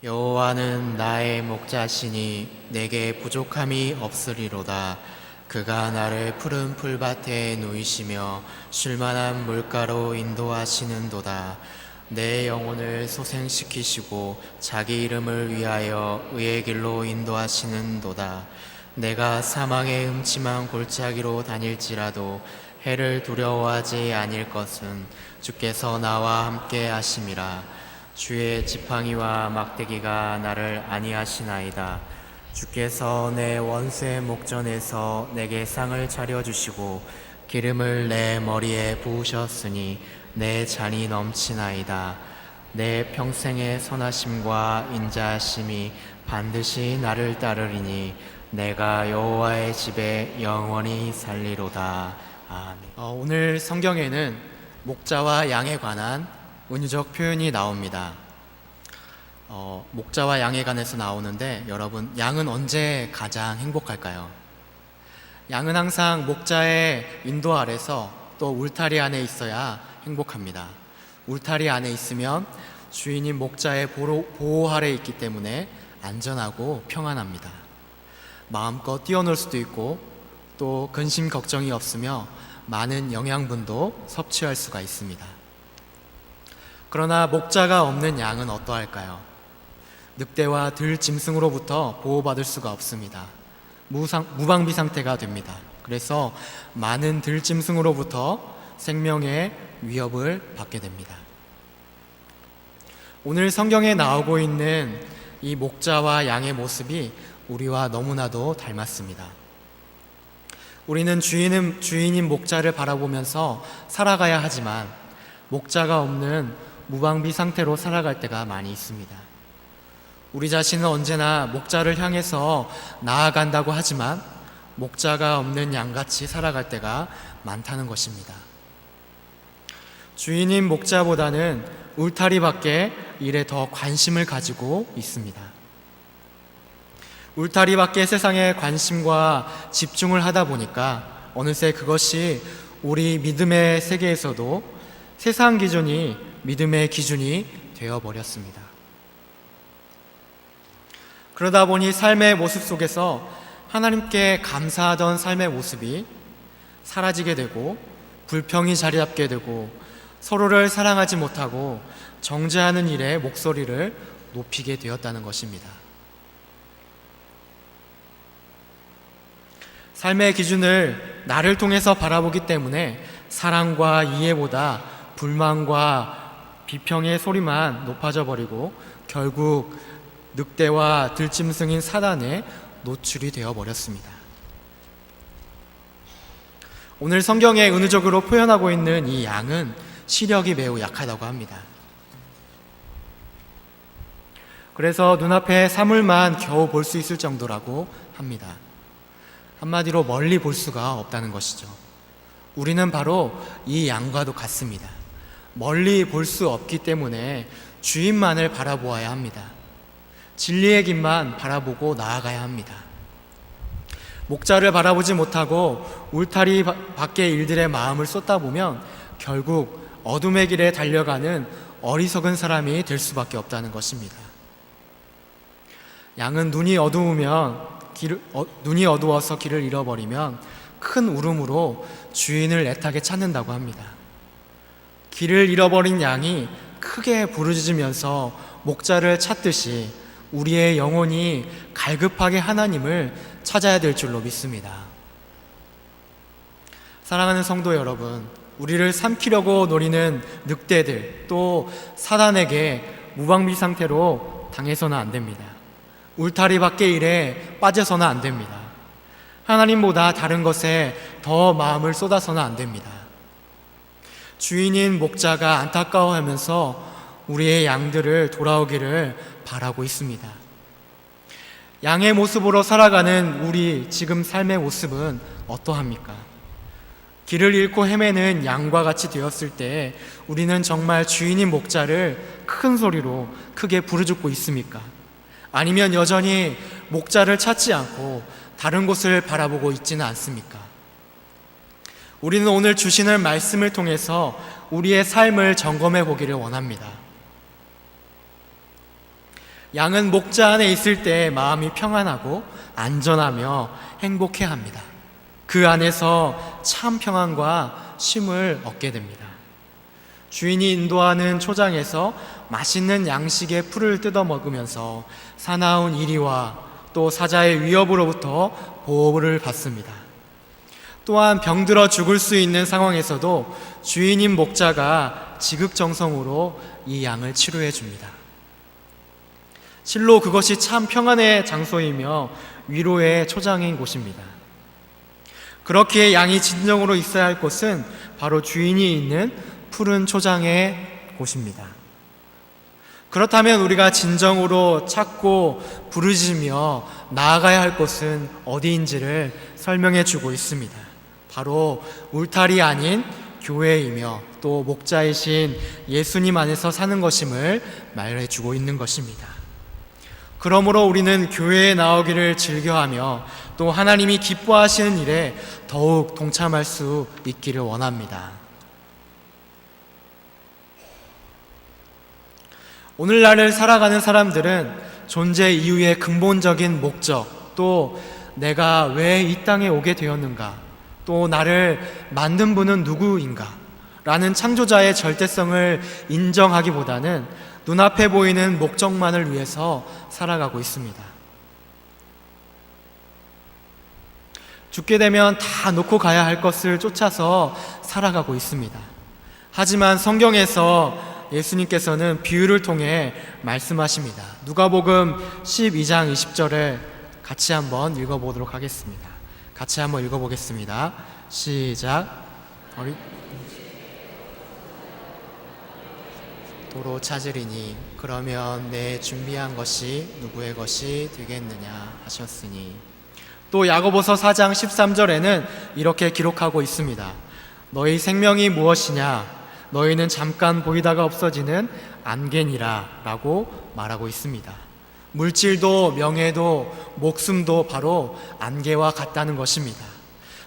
여호와는 나의 목자시니 내게 부족함이 없으리로다. 그가 나를 푸른 풀밭에 누이시며 쉴만한 물가로 인도하시는도다. 내 영혼을 소생시키시고 자기 이름을 위하여 의의 길로 인도하시는도다. 내가 사망의 음침한 골짜기로 다닐지라도 해를 두려워하지 아닐 것은 주께서 나와 함께 하심이라. 주의 지팡이와 막대기가 나를 안위하시나이다. 주께서 내 원수의 목전에서 내게 상을 차려주시고 기름을 내 머리에 부으셨으니 내 잔이 넘치나이다. 내 평생의 선하심과 인자하심이 반드시 나를 따르리니 내가 여호와의 집에 영원히 살리로다. 아멘. 오늘 성경에는 목자와 양에 관한 은유적 표현이 나옵니다. 목자와 양에 관해서 나오는데, 여러분, 양은 언제 가장 행복할까요? 양은 항상 목자의 인도 아래서 또 울타리 안에 있어야 행복합니다. 울타리 안에 있으면 주인인 목자의 보호 아래 있기 때문에 안전하고 평안합니다. 마음껏 뛰어놀 수도 있고 또 근심 걱정이 없으며 많은 영양분도 섭취할 수가 있습니다. 그러나 목자가 없는 양은 어떠할까요? 늑대와 들짐승으로부터 보호받을 수가 없습니다. 무방비 상태가 됩니다. 그래서 많은 들짐승으로부터 생명의 위협을 받게 됩니다. 오늘 성경에 나오고 있는 이 목자와 양의 모습이 우리와 너무나도 닮았습니다. 우리는 주인인 목자를 바라보면서 살아가야 하지만 목자가 없는 무방비 상태로 살아갈 때가 많이 있습니다. 우리 자신은 언제나 목자를 향해서 나아간다고 하지만 목자가 없는 양같이 살아갈 때가 많다는 것입니다. 주인인 목자보다는 울타리 밖의 일에 더 관심을 가지고 있습니다. 울타리 밖의 세상에 관심과 집중을 하다 보니까 어느새 그것이 우리 믿음의 세계에서도 세상 기준이 믿음의 기준이 되어버렸습니다. 그러다 보니 삶의 모습 속에서 하나님께 감사하던 삶의 모습이 사라지게 되고 불평이 자리 잡게 되고 서로를 사랑하지 못하고 정죄하는 일에 목소리를 높이게 되었다는 것입니다. 삶의 기준을 나를 통해서 바라보기 때문에 사랑과 이해보다 불만과 비평의 소리만 높아져 버리고 결국 늑대와 들짐승인 사단에 노출이 되어 버렸습니다. 오늘 성경에 은유적으로 표현하고 있는 이 양은 시력이 매우 약하다고 합니다. 그래서 눈앞에 사물만 겨우 볼 수 있을 정도라고 합니다. 한마디로 멀리 볼 수가 없다는 것이죠. 우리는 바로 이 양과도 같습니다. 멀리 볼 수 없기 때문에 주인만을 바라보아야 합니다. 진리의 길만 바라보고 나아가야 합니다. 목자를 바라보지 못하고 울타리 밖의 일들에 마음을 쏟다 보면 결국 어둠의 길에 달려가는 어리석은 사람이 될 수밖에 없다는 것입니다. 양은 눈이 어두워서 길을 잃어버리면 큰 울음으로 주인을 애타게 찾는다고 합니다. 길을 잃어버린 양이 크게 부르짖으면서 목자를 찾듯이 우리의 영혼이 갈급하게 하나님을 찾아야 될 줄로 믿습니다. 사랑하는 성도 여러분, 우리를 삼키려고 노리는 늑대들 또 사단에게 무방비 상태로 당해서는 안 됩니다. 울타리 밖의 일에 빠져서는 안 됩니다. 하나님보다 다른 것에 더 마음을 쏟아서는 안 됩니다. 주인인 목자가 안타까워하면서 우리의 양들을 돌아오기를 바라고 있습니다. 양의 모습으로 살아가는 우리 지금 삶의 모습은 어떠합니까? 길을 잃고 헤매는 양과 같이 되었을 때 우리는 정말 주인인 목자를 큰 소리로 크게 부르짖고 있습니까? 아니면 여전히 목자를 찾지 않고 다른 곳을 바라보고 있지는 않습니까? 우리는 오늘 주시는 말씀을 통해서 우리의 삶을 점검해 보기를 원합니다. 양은 목자 안에 있을 때 마음이 평안하고 안전하며 행복해합니다. 그 안에서 참 평안과 쉼을 얻게 됩니다. 주인이 인도하는 초장에서 맛있는 양식의 풀을 뜯어 먹으면서 사나운 이리와 또 사자의 위협으로부터 보호를 받습니다. 또한 병들어 죽을 수 있는 상황에서도 주인인 목자가 지극정성으로 이 양을 치료해 줍니다. 실로 그것이 참 평안의 장소이며 위로의 초장인 곳입니다. 그렇기에 양이 진정으로 있어야 할 곳은 바로 주인이 있는 푸른 초장의 곳입니다. 그렇다면 우리가 진정으로 찾고 부르짖으며 나아가야 할 곳은 어디인지를 설명해 주고 있습니다. 바로 울타리 아닌 교회이며 또 목자이신 예수님 안에서 사는 것임을 말해 주고 있는 것입니다. 그러므로 우리는 교회에 나오기를 즐겨하며 또 하나님이 기뻐하시는 일에 더욱 동참할 수 있기를 원합니다. 오늘날을 살아가는 사람들은 존재 이유의 근본적인 목적, 또 내가 왜 이 땅에 오게 되었는가, 또 나를 만든 분은 누구인가 라는 창조자의 절대성을 인정하기보다는 눈앞에 보이는 목적만을 위해서 살아가고 있습니다. 죽게 되면 다 놓고 가야 할 것을 쫓아서 살아가고 있습니다. 하지만 성경에서 예수님께서는 비유를 통해 말씀하십니다. 누가복음 12장 20절을 같이 한번 읽어보도록 하겠습니다. 같이 한번 읽어보겠습니다. 시작. 도로 찾으리니 그러면 내 준비한 것이 누구의 것이 되겠느냐 하셨으니. 또 야고보서 4장 13절에는 이렇게 기록하고 있습니다. 너희 생명이 무엇이냐? 너희는 잠깐 보이다가 없어지는 안개니라 라고 말하고 있습니다. 물질도 명예도 목숨도 바로 안개와 같다는 것입니다.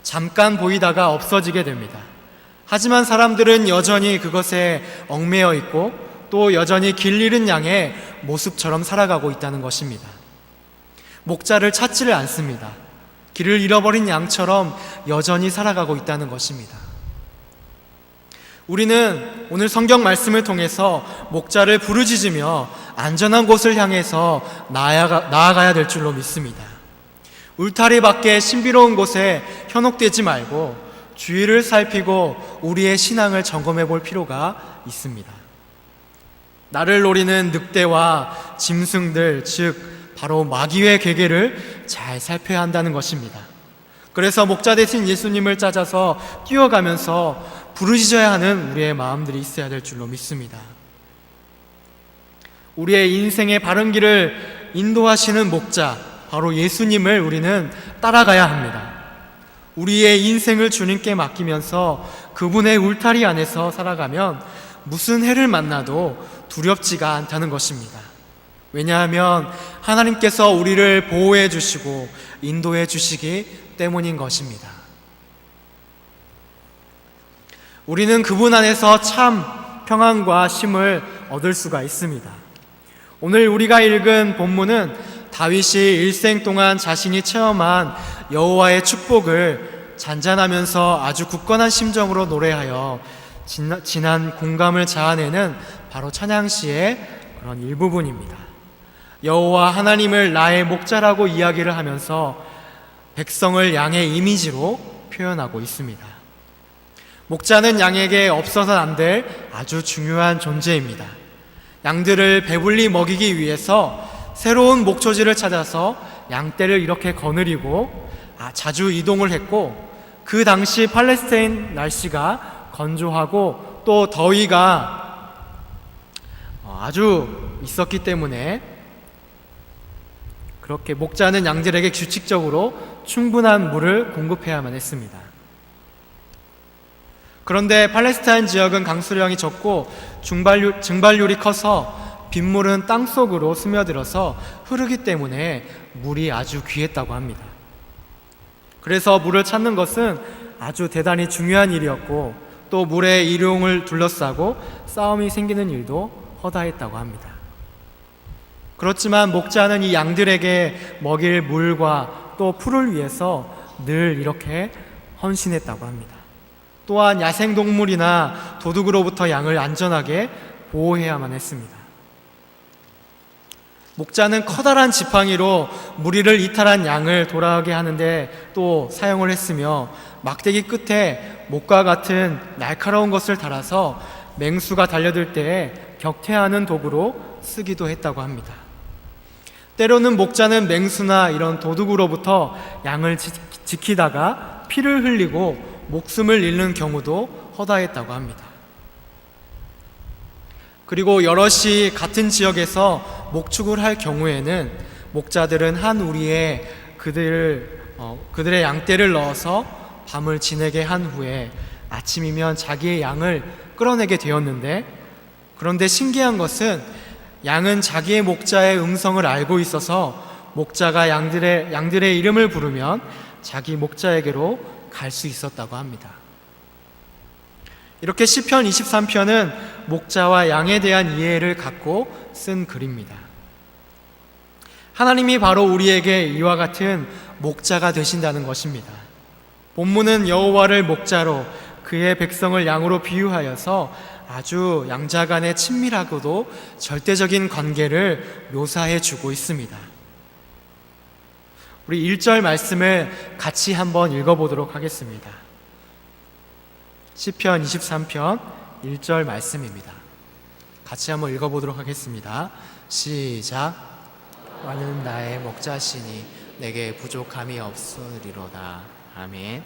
잠깐 보이다가 없어지게 됩니다. 하지만 사람들은 여전히 그것에 얽매여 있고 또 여전히 길 잃은 양의 모습처럼 살아가고 있다는 것입니다. 목자를 찾지를 않습니다. 길을 잃어버린 양처럼 여전히 살아가고 있다는 것입니다. 우리는 오늘 성경 말씀을 통해서 목자를 부르짖으며 안전한 곳을 향해서 나아가야 될 줄로 믿습니다. 울타리 밖에 신비로운 곳에 현혹되지 말고 주위를 살피고 우리의 신앙을 점검해 볼 필요가 있습니다. 나를 노리는 늑대와 짐승들, 즉 바로 마귀의 괴계를 잘 살펴야 한다는 것입니다. 그래서 목자 대신 예수님을 찾아서 뛰어가면서 부르짖어야 하는 우리의 마음들이 있어야 될 줄로 믿습니다. 우리의 인생의 바른 길을 인도하시는 목자, 바로 예수님을 우리는 따라가야 합니다. 우리의 인생을 주님께 맡기면서 그분의 울타리 안에서 살아가면 무슨 해를 만나도 두렵지가 않다는 것입니다. 왜냐하면 하나님께서 우리를 보호해 주시고 인도해 주시기 때문인 것입니다. 우리는 그분 안에서 참 평안과 쉼을 얻을 수가 있습니다. 오늘 우리가 읽은 본문은 다윗이 일생 동안 자신이 체험한 여호와의 축복을 잔잔하면서 아주 굳건한 심정으로 노래하여 진한 공감을 자아내는 바로 찬양시의 그런 일부분입니다. 여호와 하나님을 나의 목자라고 이야기를 하면서 백성을 양의 이미지로 표현하고 있습니다. 목자는 양에게 없어서는 안 될 아주 중요한 존재입니다. 양들을 배불리 먹이기 위해서 새로운 목초지를 찾아서 양떼를 이렇게 거느리고 자주 이동을 했고, 그 당시 팔레스타인 날씨가 건조하고 또 더위가 아주 있었기 때문에 그렇게 목자는 양들에게 규칙적으로 충분한 물을 공급해야만 했습니다. 그런데 팔레스타인 지역은 강수량이 적고 증발률이 커서 빗물은 땅속으로 스며들어서 흐르기 때문에 물이 아주 귀했다고 합니다. 그래서 물을 찾는 것은 아주 대단히 중요한 일이었고, 또 물의 일용을 둘러싸고 싸움이 생기는 일도 허다했다고 합니다. 그렇지만 목자는 이 양들에게 먹일 물과 또 풀을 위해서 늘 이렇게 헌신했다고 합니다. 또한 야생동물이나 도둑으로부터 양을 안전하게 보호해야만 했습니다. 목자는 커다란 지팡이로 무리를 이탈한 양을 돌아오게 하는데 또 사용을 했으며, 막대기 끝에 목과 같은 날카로운 것을 달아서 맹수가 달려들 때에 격퇴하는 도구로 쓰기도 했다고 합니다. 때로는 목자는 맹수나 이런 도둑으로부터 양을 지키다가 피를 흘리고 목숨을 잃는 경우도 허다했다고 합니다. 그리고 여럿이 같은 지역에서 목축을 할 경우에는 목자들은 한 우리에 그들의 양떼를 넣어서 밤을 지내게 한 후에 아침이면 자기의 양을 끌어내게 되었는데, 그런데 신기한 것은 양은 자기의 목자의 음성을 알고 있어서 목자가 양들의 이름을 부르면 자기 목자에게로 갈 수 있었다고 합니다. 이렇게 시편 23편은 목자와 양에 대한 이해를 갖고 쓴 글입니다. 하나님이 바로 우리에게 이와 같은 목자가 되신다는 것입니다. 본문은 여호와를 목자로 그의 백성을 양으로 비유하여서 아주 양자 간의 친밀하고도 절대적인 관계를 묘사해 주고 있습니다. 우리 1절 말씀을 같이 한번 읽어보도록 하겠습니다. 시편 23편 1절 말씀입니다. 같이 한번 읽어보도록 하겠습니다. 시작. 여호와는 나의 목자시니 내게 부족함이 없으리로다. 아멘.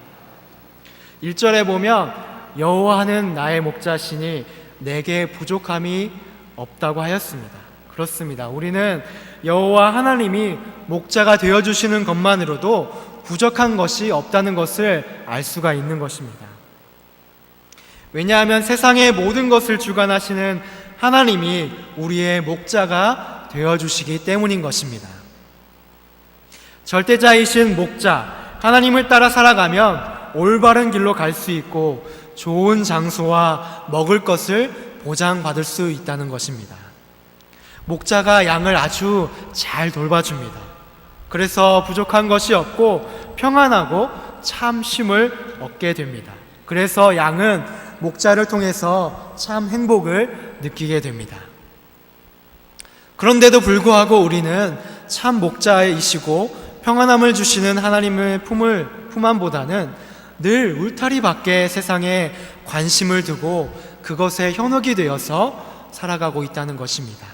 1절에 보면 여호와는 나의 목자시니 내게 부족함이 없다고 하였습니다. 그렇습니다. 우리는 여호와 하나님이 목자가 되어주시는 것만으로도 부족한 것이 없다는 것을 알 수가 있는 것입니다. 왜냐하면 세상의 모든 것을 주관하시는 하나님이 우리의 목자가 되어주시기 때문인 것입니다. 절대자이신 목자, 하나님을 따라 살아가면 올바른 길로 갈 수 있고 좋은 장소와 먹을 것을 보장받을 수 있다는 것입니다. 목자가 양을 아주 잘 돌봐줍니다. 그래서 부족한 것이 없고 평안하고 참 쉼을 얻게 됩니다. 그래서 양은 목자를 통해서 참 행복을 느끼게 됩니다. 그런데도 불구하고 우리는 참 목자이시고 평안함을 주시는 하나님의 품안보다는 늘 울타리 밖의 세상에 관심을 두고 그것에 현혹이 되어서 살아가고 있다는 것입니다.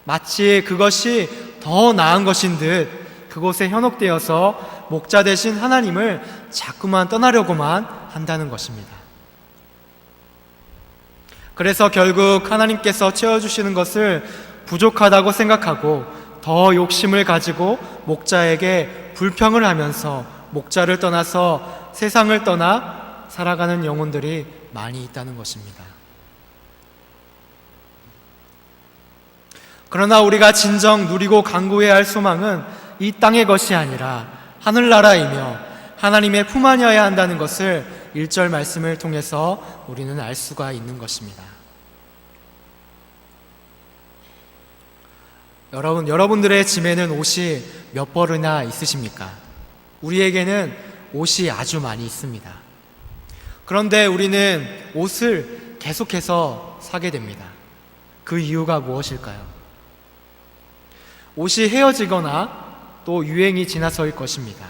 마치 그것이 더 나은 것인 듯 그곳에 현혹되어서 목자 되신 하나님을 자꾸만 떠나려고만 한다는 것입니다. 그래서 결국 하나님께서 채워주시는 것을 부족하다고 생각하고 더 욕심을 가지고 목자에게 불평을 하면서 목자를 떠나서 세상을 떠나 살아가는 영혼들이 많이 있다는 것입니다. 그러나 우리가 진정 누리고 간구해야 할 소망은 이 땅의 것이 아니라 하늘나라이며 하나님의 품 안이어야 한다는 것을 1절 말씀을 통해서 우리는 알 수가 있는 것입니다. 여러분들의 짐에는 옷이 몇 벌이나 있으십니까? 우리에게는 옷이 아주 많이 있습니다. 그런데 우리는 옷을 계속해서 사게 됩니다. 그 이유가 무엇일까요? 옷이 헤어지거나 또 유행이 지나서일 것입니다.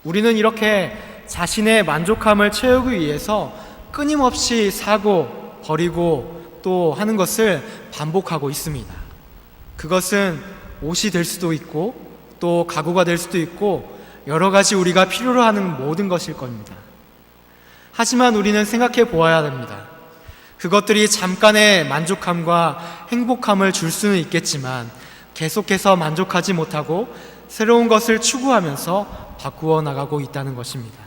우리는 이렇게 자신의 만족함을 채우기 위해서 끊임없이 사고 버리고 또 하는 것을 반복하고 있습니다. 그것은 옷이 될 수도 있고 또 가구가 될 수도 있고 여러 가지 우리가 필요로 하는 모든 것일 겁니다. 하지만 우리는 생각해 보아야 됩니다. 그것들이 잠깐의 만족함과 행복함을 줄 수는 있겠지만 계속해서 만족하지 못하고 새로운 것을 추구하면서 바꾸어 나가고 있다는 것입니다.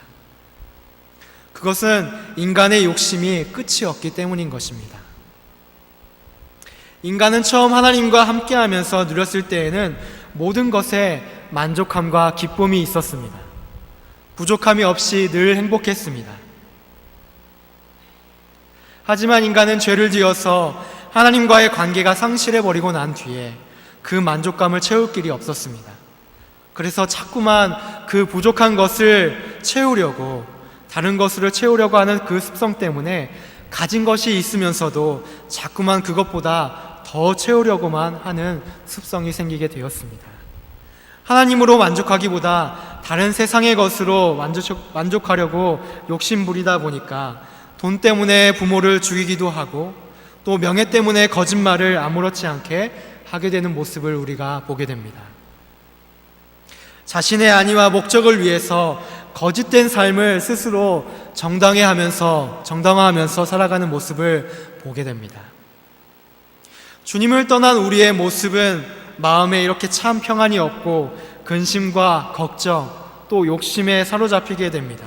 그것은 인간의 욕심이 끝이 없기 때문인 것입니다. 인간은 처음 하나님과 함께하면서 누렸을 때에는 모든 것에 만족함과 기쁨이 있었습니다. 부족함이 없이 늘 행복했습니다. 하지만 인간은 죄를 지어서 하나님과의 관계가 상실해버리고 난 뒤에 그 만족감을 채울 길이 없었습니다. 그래서 자꾸만 그 부족한 것을 채우려고, 다른 것으로 채우려고 하는 그 습성 때문에 가진 것이 있으면서도 자꾸만 그것보다 더 채우려고만 하는 습성이 생기게 되었습니다. 하나님으로 만족하기보다 다른 세상의 것으로 만족하려고 욕심부리다 보니까 돈 때문에 부모를 죽이기도 하고 또 명예 때문에 거짓말을 아무렇지 않게 하게 되는 모습을 우리가 보게 됩니다. 자신의 안위와 목적을 위해서 거짓된 삶을 스스로 정당화하면서 살아가는 모습을 보게 됩니다. 주님을 떠난 우리의 모습은 마음에 이렇게 참 평안이 없고 근심과 걱정 또 욕심에 사로잡히게 됩니다.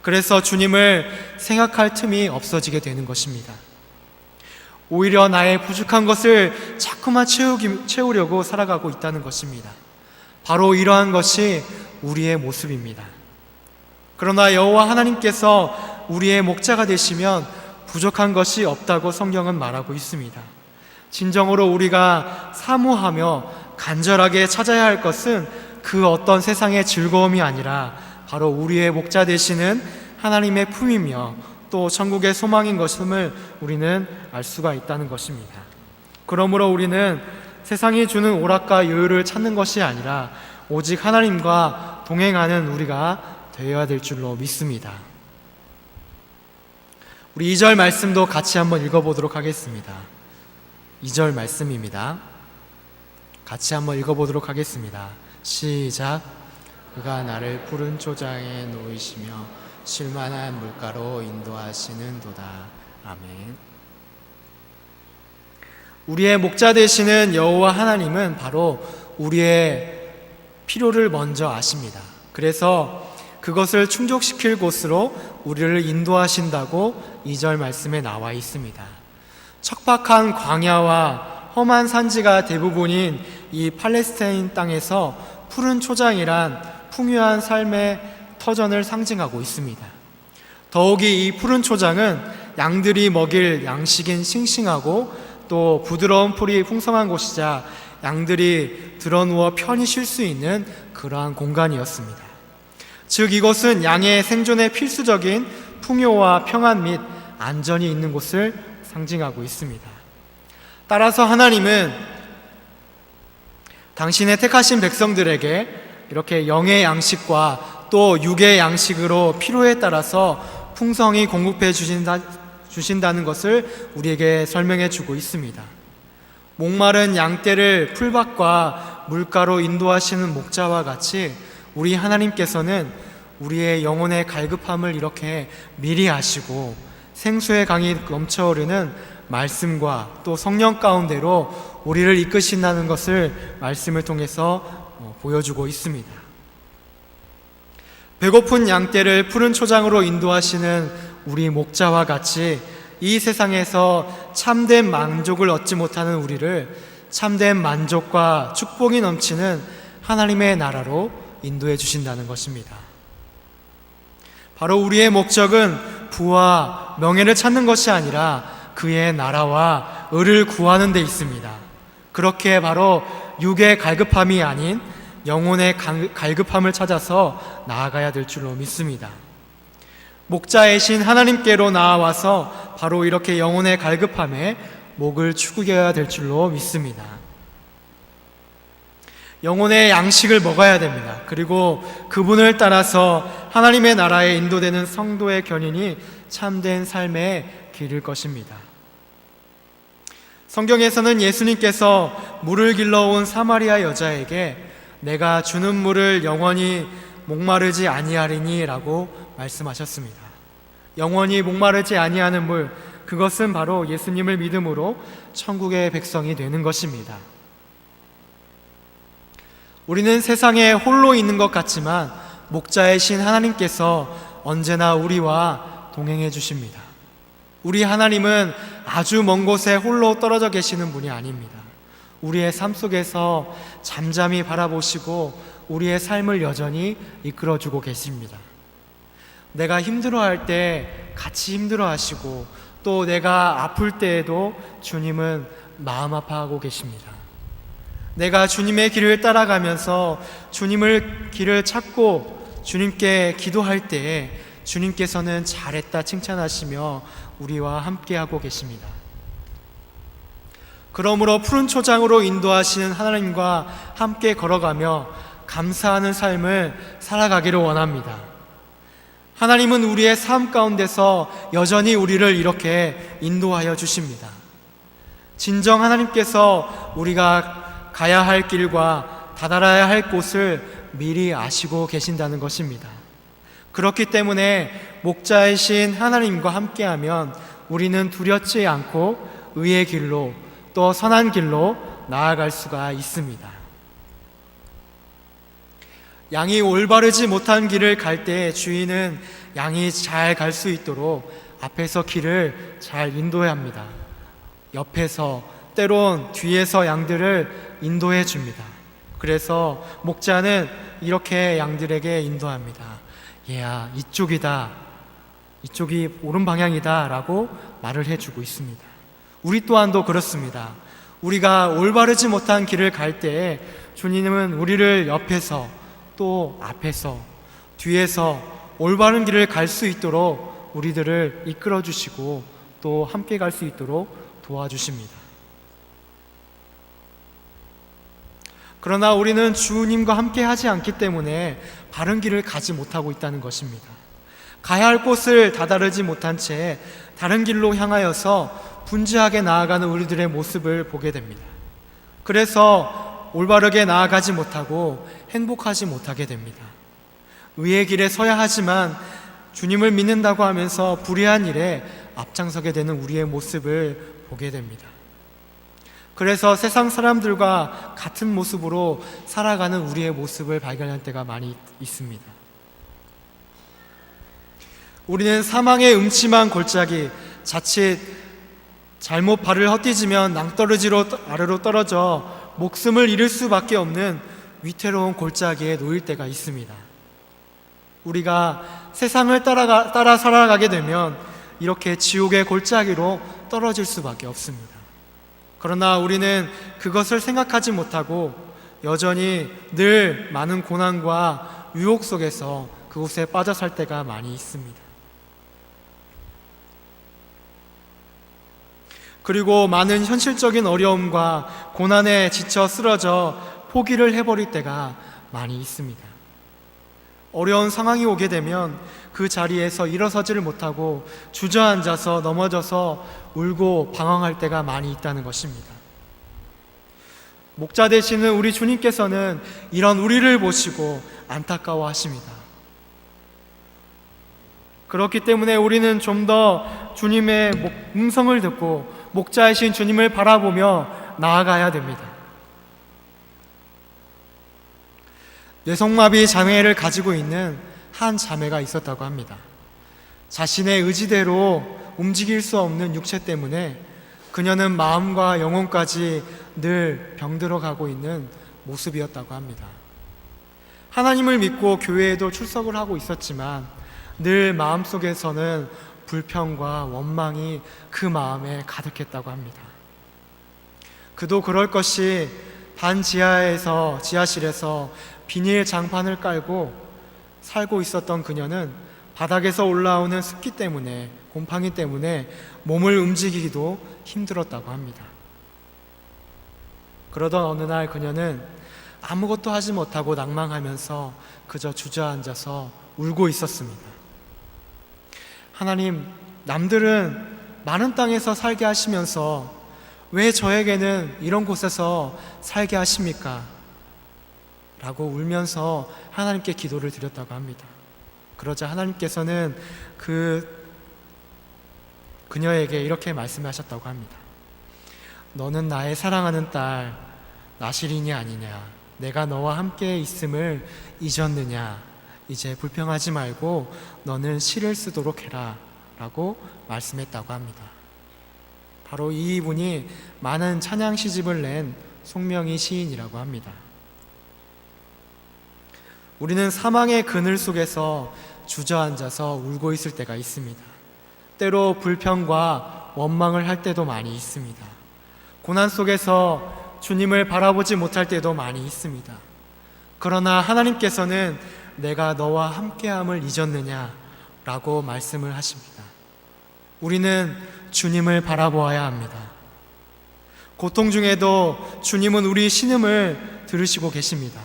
그래서 주님을 생각할 틈이 없어지게 되는 것입니다. 오히려 나의 부족한 것을 자꾸만 채우려고 살아가고 있다는 것입니다. 바로 이러한 것이 우리의 모습입니다. 그러나 여호와 하나님께서 우리의 목자가 되시면 부족한 것이 없다고 성경은 말하고 있습니다. 진정으로 우리가 사모하며 간절하게 찾아야 할 것은 그 어떤 세상의 즐거움이 아니라 바로 우리의 목자 되시는 하나님의 품이며 또 천국의 소망인 것임을 우리는 알 수가 있다는 것입니다. 그러므로 우리는 세상이 주는 오락과 여유를 찾는 것이 아니라 오직 하나님과 동행하는 우리가 되어야 될 줄로 믿습니다. 우리 2절 말씀도 같이 한번 읽어보도록 하겠습니다. 2절 말씀입니다. 같이 한번 읽어보도록 하겠습니다. 시작. 그가 나를 푸른 초장에 놓이시며 쉴만한 물가로 인도하시는도다. 아멘. 우리의 목자 되시는 여호와 하나님은 바로 우리의 필요를 먼저 아십니다. 그래서 그것을 충족시킬 곳으로 우리를 인도하신다고 2절 말씀에 나와 있습니다. 척박한 광야와 험한 산지가 대부분인 이 팔레스타인 땅에서 푸른 초장이란 풍요한 삶의 터전을 상징하고 있습니다. 더욱이 이 푸른 초장은 양들이 먹일 양식인 싱싱하고 또 부드러운 풀이 풍성한 곳이자 양들이 드러누워 편히 쉴 수 있는 그러한 공간이었습니다. 즉 이것은 양의 생존에 필수적인 풍요와 평안 및 안전이 있는 곳을 상징하고 있습니다. 따라서 하나님은 당신의 택하신 백성들에게 이렇게 영의 양식과 또 육의 양식으로 필요에 따라서 풍성히 공급해 주신다는 것을 우리에게 설명해 주고 있습니다. 목마른 양떼를 풀밭과 물가로 인도하시는 목자와 같이 우리 하나님께서는 우리의 영혼의 갈급함을 이렇게 미리 아시고 생수의 강이 넘쳐오르는 말씀과 또 성령 가운데로 우리를 이끄신다는 것을 말씀을 통해서 보여주고 있습니다. 배고픈 양떼를 푸른 초장으로 인도하시는 우리 목자와 같이 이 세상에서 참된 만족을 얻지 못하는 우리를 참된 만족과 축복이 넘치는 하나님의 나라로 인도해 주신다는 것입니다. 바로 우리의 목적은 부와 명예를 찾는 것이 아니라 그의 나라와 의를 구하는 데 있습니다. 그렇게 바로 육의 갈급함이 아닌 영혼의 갈급함을 찾아서 나아가야 될 줄로 믿습니다. 목자이신 하나님께로 나아와서 바로 이렇게 영혼의 갈급함에 목을 축여야 될 줄로 믿습니다. 영혼의 양식을 먹어야 됩니다. 그리고 그분을 따라서 하나님의 나라에 인도되는 성도의 견인이 참된 삶의 길일 것입니다. 성경에서는 예수님께서 물을 길러온 사마리아 여자에게 내가 주는 물을 영원히 목마르지 아니하리니 라고 말씀하셨습니다. 영원히 목마르지 아니하는 물, 그것은 바로 예수님을 믿음으로 천국의 백성이 되는 것입니다. 우리는 세상에 홀로 있는 것 같지만 목자이신 하나님께서 언제나 우리와 동행해 주십니다. 우리 하나님은 아주 먼 곳에 홀로 떨어져 계시는 분이 아닙니다. 우리의 삶 속에서 잠잠히 바라보시고 우리의 삶을 여전히 이끌어주고 계십니다. 내가 힘들어할 때 같이 힘들어하시고 또 내가 아플 때에도 주님은 마음 아파하고 계십니다. 내가 주님의 길을 따라가면서 주님을 길을 찾고 주님께 기도할 때에 주님께서는 잘했다 칭찬하시며 우리와 함께하고 계십니다. 그러므로 푸른 초장으로 인도하시는 하나님과 함께 걸어가며 감사하는 삶을 살아가기를 원합니다. 하나님은 우리의 삶 가운데서 여전히 우리를 이렇게 인도하여 주십니다. 진정 하나님께서 우리가 가야 할 길과 다다라야 할 곳을 미리 아시고 계신다는 것입니다. 그렇기 때문에 목자이신 하나님과 함께하면 우리는 두렵지 않고 의의 길로 또 선한 길로 나아갈 수가 있습니다. 양이 올바르지 못한 길을 갈 때 주인은 양이 잘 갈 수 있도록 앞에서 길을 잘 인도해야 합니다. 옆에서 때론 뒤에서 양들을 인도해 줍니다. 그래서 목자는 이렇게 양들에게 인도합니다. 얘야, 이쪽이다, 이쪽이 옳은 방향이다 라고 말을 해주고 있습니다. 우리 또한도 그렇습니다. 우리가 올바르지 못한 길을 갈 때에 주님은 우리를 옆에서 또 앞에서 뒤에서 올바른 길을 갈 수 있도록 우리들을 이끌어 주시고 또 함께 갈 수 있도록 도와주십니다. 그러나 우리는 주님과 함께 하지 않기 때문에 바른 길을 가지 못하고 있다는 것입니다. 가야 할 곳을 다다르지 못한 채 다른 길로 향하여서 분주하게 나아가는 우리들의 모습을 보게 됩니다. 그래서 올바르게 나아가지 못하고 행복하지 못하게 됩니다. 의의 길에 서야 하지만 주님을 믿는다고 하면서 불의한 일에 앞장서게 되는 우리의 모습을 보게 됩니다. 그래서 세상 사람들과 같은 모습으로 살아가는 우리의 모습을 발견할 때가 많이 있습니다. 우리는 사망의 음침한 골짜기, 자칫 잘못 발을 헛디지면 낭떠러지로 아래로 떨어져 목숨을 잃을 수밖에 없는 위태로운 골짜기에 놓일 때가 있습니다. 우리가 세상을 따라 살아가게 되면 이렇게 지옥의 골짜기로 떨어질 수밖에 없습니다. 그러나 우리는 그것을 생각하지 못하고 여전히 늘 많은 고난과 유혹 속에서 그곳에 빠져 살 때가 많이 있습니다. 그리고 많은 현실적인 어려움과 고난에 지쳐 쓰러져 포기를 해버릴 때가 많이 있습니다. 어려운 상황이 오게 되면 그 자리에서 일어서지를 못하고 주저앉아서 넘어져서 울고 방황할 때가 많이 있다는 것입니다. 목자 되시는 우리 주님께서는 이런 우리를 보시고 안타까워 하십니다. 그렇기 때문에 우리는 좀 더 주님의 음성을 듣고 목자이신 주님을 바라보며 나아가야 됩니다. 뇌성마비 장애를 가지고 있는 한 자매가 있었다고 합니다. 자신의 의지대로 움직일 수 없는 육체 때문에 그녀는 마음과 영혼까지 늘 병들어 가고 있는 모습이었다고 합니다. 하나님을 믿고 교회에도 출석을 하고 있었지만 늘 마음속에서는 불평과 원망이 그 마음에 가득했다고 합니다. 그도 그럴 것이 지하실에서 비닐 장판을 깔고 살고 있었던 그녀는 바닥에서 올라오는 습기 때문에, 곰팡이 때문에 몸을 움직이기도 힘들었다고 합니다. 그러던 어느 날 그녀는 아무것도 하지 못하고 낭망하면서 그저 주저앉아서 울고 있었습니다. 하나님, 남들은 많은 땅에서 살게 하시면서 왜 저에게는 이런 곳에서 살게 하십니까? 라고 울면서 하나님께 기도를 드렸다고 합니다. 그러자 하나님께서는 그녀에게 이렇게 말씀하셨다고 합니다. 너는 나의 사랑하는 딸 나실이냐 아니냐? 내가 너와 함께 있음을 잊었느냐? 이제 불평하지 말고 너는 시를 쓰도록 해라 라고 말씀했다고 합니다. 바로 이분이 많은 찬양 시집을 낸 송명희 시인이라고 합니다. 우리는 사망의 그늘 속에서 주저앉아서 울고 있을 때가 있습니다. 때로 불평과 원망을 할 때도 많이 있습니다. 고난 속에서 주님을 바라보지 못할 때도 많이 있습니다. 그러나 하나님께서는 내가 너와 함께함을 잊었느냐 라고 말씀을 하십니다. 우리는 주님을 바라보아야 합니다. 고통 중에도 주님은 우리 신음을 들으시고 계십니다.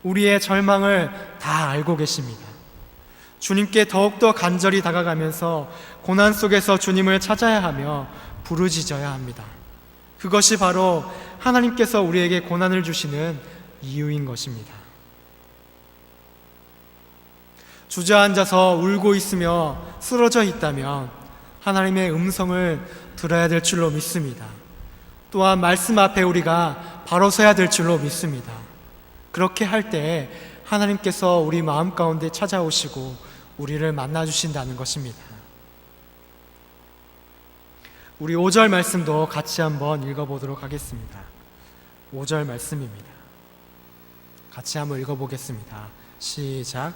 우리의 절망을 다 알고 계십니다. 주님께 더욱더 간절히 다가가면서 고난 속에서 주님을 찾아야 하며 부르짖어야 합니다. 그것이 바로 하나님께서 우리에게 고난을 주시는 이유인 것입니다. 주저앉아서 울고 있으며 쓰러져 있다면 하나님의 음성을 들어야 될 줄로 믿습니다. 또한 말씀 앞에 우리가 바로 서야 될 줄로 믿습니다. 그렇게 할 때 하나님께서 우리 마음 가운데 찾아오시고 우리를 만나주신다는 것입니다. 우리 5절 말씀도 같이 한번 읽어보도록 하겠습니다. 5절 말씀입니다. 같이 한번 읽어보겠습니다. 시작.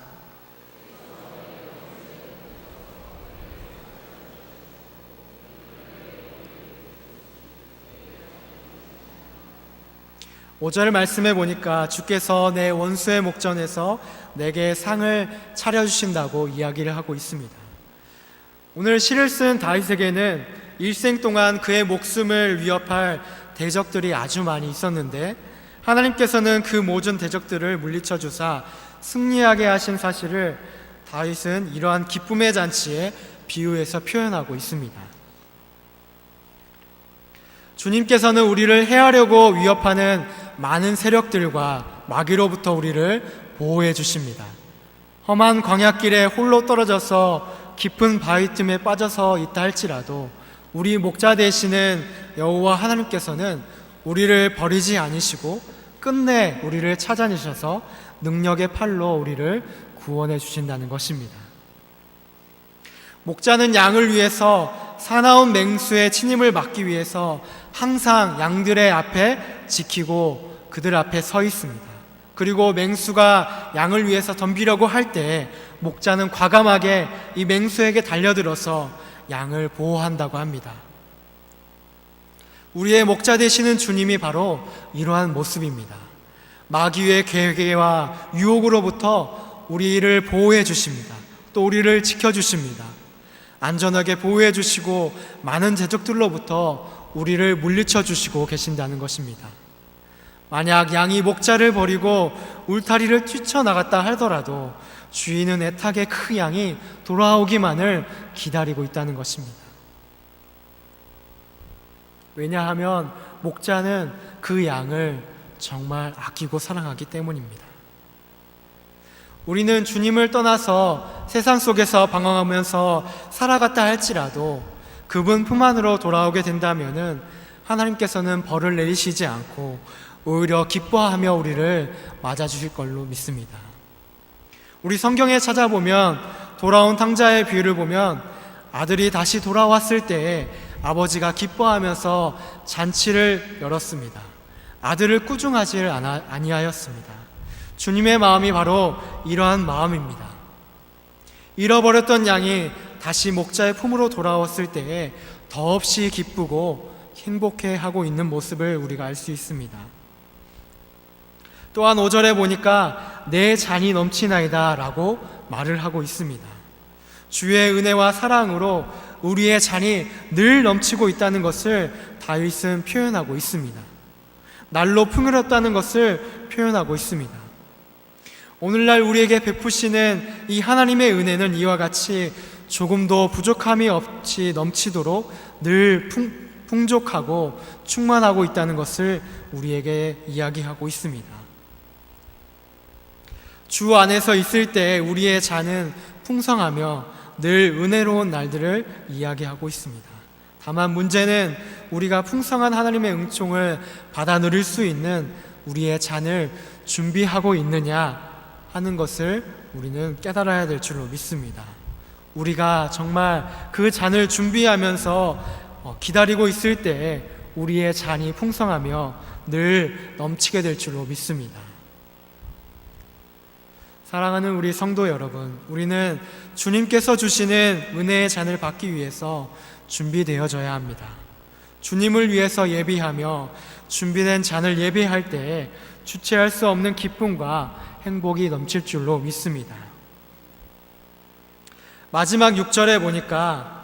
오절 말씀해 보니까 주께서 내 원수의 목전에서 내게 상을 차려주신다고 이야기를 하고 있습니다. 오늘 시를 쓴 다윗에게는 일생 동안 그의 목숨을 위협할 대적들이 아주 많이 있었는데 하나님께서는 그 모든 대적들을 물리쳐 주사 승리하게 하신 사실을 다윗은 이러한 기쁨의 잔치에 비유해서 표현하고 있습니다. 주님께서는 우리를 해하려고 위협하는 많은 세력들과 마귀로부터 우리를 보호해 주십니다. 험한 광야길에 홀로 떨어져서 깊은 바위 틈에 빠져서 있다 할지라도 우리 목자 되시는 여호와 하나님께서는 우리를 버리지 않으시고 끝내 우리를 찾아내셔서 능력의 팔로 우리를 구원해 주신다는 것입니다. 목자는 양을 위해서 사나운 맹수의 침입을 막기 위해서 항상 양들의 앞에 지키고 그들 앞에 서 있습니다. 그리고 맹수가 양을 위해서 덤비려고 할 때 목자는 과감하게 이 맹수에게 달려들어서 양을 보호한다고 합니다. 우리의 목자 되시는 주님이 바로 이러한 모습입니다. 마귀의 계획과 유혹으로부터 우리를 보호해 주십니다. 또 우리를 지켜주십니다. 안전하게 보호해 주시고 많은 대적들로부터 우리를 물리쳐 주시고 계신다는 것입니다. 만약 양이 목자를 버리고 울타리를 뛰쳐나갔다 하더라도 주인은 애타게 그 양이 돌아오기만을 기다리고 있다는 것입니다. 왜냐하면 목자는 그 양을 정말 아끼고 사랑하기 때문입니다. 우리는 주님을 떠나서 세상 속에서 방황하면서 살아갔다 할지라도 그분 품 안으로 돌아오게 된다면은 하나님께서는 벌을 내리시지 않고 오히려 기뻐하며 우리를 맞아주실 걸로 믿습니다. 우리 성경에 찾아보면 돌아온 탕자의 비유를 보면 아들이 다시 돌아왔을 때에 아버지가 기뻐하면서 잔치를 열었습니다. 아들을 꾸중하지 아니하였습니다. 주님의 마음이 바로 이러한 마음입니다. 잃어버렸던 양이 다시 목자의 품으로 돌아왔을 때에 더없이 기쁘고 행복해하고 있는 모습을 우리가 알 수 있습니다. 또한 5절에 보니까 내 잔이 넘치나이다 라고 말을 하고 있습니다. 주의 은혜와 사랑으로 우리의 잔이 늘 넘치고 있다는 것을 다윗은 표현하고 있습니다. 날로 풍요롭다는 것을 표현하고 있습니다. 오늘날 우리에게 베푸시는 이 하나님의 은혜는 이와 같이 조금도 부족함이 없이 넘치도록 늘 풍족하고 충만하고 있다는 것을 우리에게 이야기하고 있습니다. 주 안에서 있을 때 우리의 잔은 풍성하며 늘 은혜로운 날들을 이야기하고 있습니다. 다만 문제는 우리가 풍성한 하나님의 은총을 받아 누릴 수 있는 우리의 잔을 준비하고 있느냐 하는 것을 우리는 깨달아야 될 줄로 믿습니다. 우리가 정말 그 잔을 준비하면서 기다리고 있을 때 우리의 잔이 풍성하며 늘 넘치게 될 줄로 믿습니다. 사랑하는 우리 성도 여러분, 우리는 주님께서 주시는 은혜의 잔을 받기 위해서 준비되어져야 합니다. 주님을 위해서 예비하며 준비된 잔을 예배할 때에 주체할 수 없는 기쁨과 행복이 넘칠 줄로 믿습니다. 마지막 6절에 보니까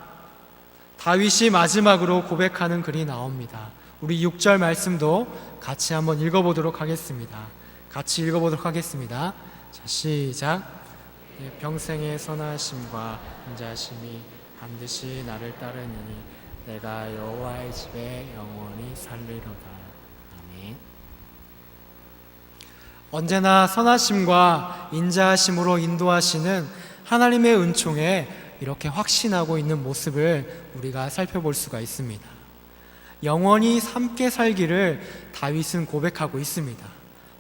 다윗이 마지막으로 고백하는 글이 나옵니다. 우리 6절 말씀도 같이 한번 읽어보도록 하겠습니다. 같이 읽어보도록 하겠습니다. 자, 시작. 내 평생의 선하심과 인자심이 반드시 나를 따르느니 내가 여호와의 집에 영원히 살리로다. 아멘. 언제나 선하심과 인자하심으로 인도하시는 하나님의 은총에 이렇게 확신하고 있는 모습을 우리가 살펴볼 수가 있습니다. 영원히 함께 살기를 다윗은 고백하고 있습니다.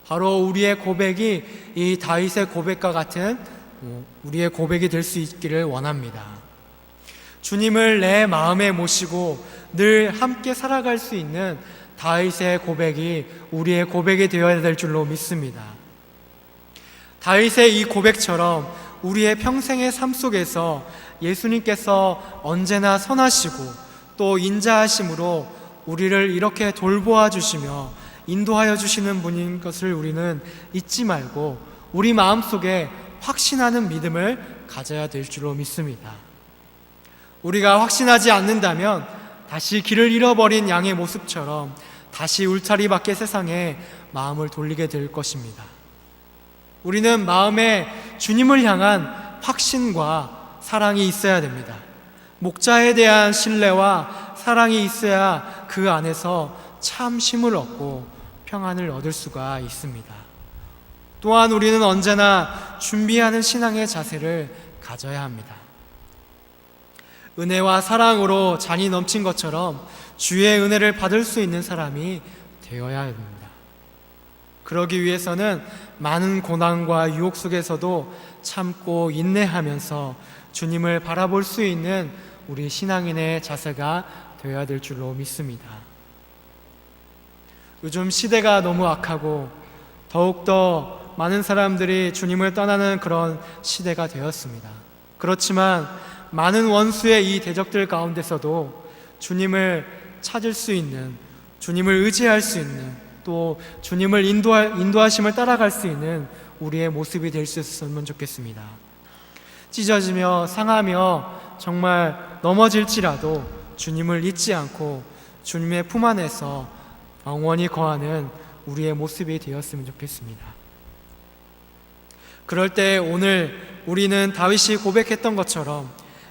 바로 우리의 고백이 이 다윗의 고백과 같은 우리의 고백이 될 수 있기를 원합니다. 주님을 내 마음에 모시고 늘 함께 살아갈 수 있는 다윗의 고백이 우리의 고백이 되어야 될 줄로 믿습니다. 다윗의 이 고백처럼 우리의 평생의 삶 속에서 예수님께서 언제나 선하시고 또 인자하심으로 우리를 이렇게 돌보아 주시며 인도하여 주시는 분인 것을 우리는 잊지 말고 우리 마음속에 확신하는 믿음을 가져야 될 줄로 믿습니다. 우리가 확신하지 않는다면 다시 길을 잃어버린 양의 모습처럼 다시 울타리 밖의 세상에 마음을 돌리게 될 것입니다. 우리는 마음에 주님을 향한 확신과 사랑이 있어야 됩니다. 목자에 대한 신뢰와 사랑이 있어야 그 안에서 참 쉼을 얻고 평안을 얻을 수가 있습니다. 또한 우리는 언제나 준비하는 신앙의 자세를 가져야 합니다. 은혜와 사랑으로 잔이 넘친 것처럼 주의 은혜를 받을 수 있는 사람이 되어야 합니다. 그러기 위해서는 많은 고난과 유혹 속에서도 참고 인내하면서 주님을 바라볼 수 있는 우리 신앙인의 자세가 되어야 될 줄로 믿습니다. 요즘 시대가 너무 악하고 더욱더 많은 사람들이 주님을 떠나는 그런 시대가 되었습니다. 그렇지만 많은 원수의 이 대적들 가운데서도 주님을 찾을 수 있는, 주님을 의지할 수 있는, 또 주님을 인도하심을 따라갈 수 있는 우리의 모습이 될 수 있었으면 좋겠습니다. 찢어지며 상하며 정말 넘어질지라도 주님을 잊지 않고 주님의 품 안에서 영원히 거하는 우리의 모습이 되었으면 좋겠습니다. 그럴 때 오늘 우리는 다윗이 고백했던 것처럼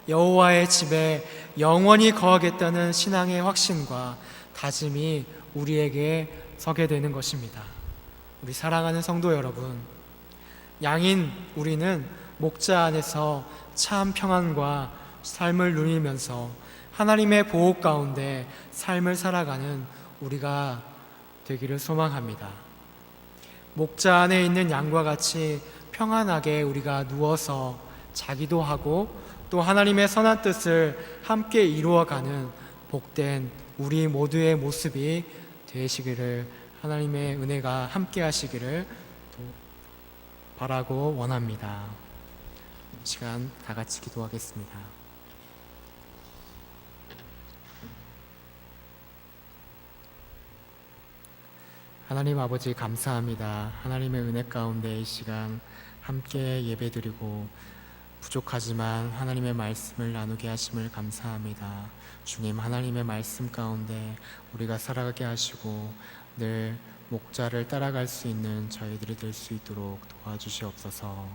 여호와의 집에 영원히 거하겠다는 신앙의 확신과 다짐이 우리에게 서게 되는 것입니다. 우리 사랑하는 성도 여러분, 양인 우리는 목자 안에서 참 평안과 삶을 누리면서 하나님의 보호 가운데 삶을 살아가는 우리가 되기를 소망합니다. 목자 안에 있는 양과 같이 평안하게 우리가 누워서 자기도 하고 또 하나님의 선한 뜻을 함께 이루어가는 복된 우리 모두의 모습이 되시기를 하나님의 은혜가 함께 하시기를 바라고 원합니다. 시간 다 같이 기도하겠습니다. 하나님 아버지 감사합니다. 하나님의 은혜 가운데 이 시간 함께 예배드리고 부족하지만 하나님의 말씀을 나누게 하심을 감사합니다. 주님, 하나님의 말씀 가운데 우리가 살아가게 하시고 늘 목자를 따라갈 수 있는 저희들이 될 수 있도록 도와주시옵소서.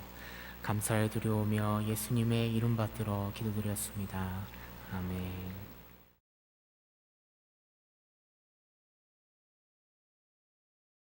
감사를 드려오며 예수님의 이름 받들어 기도드렸습니다. 아멘.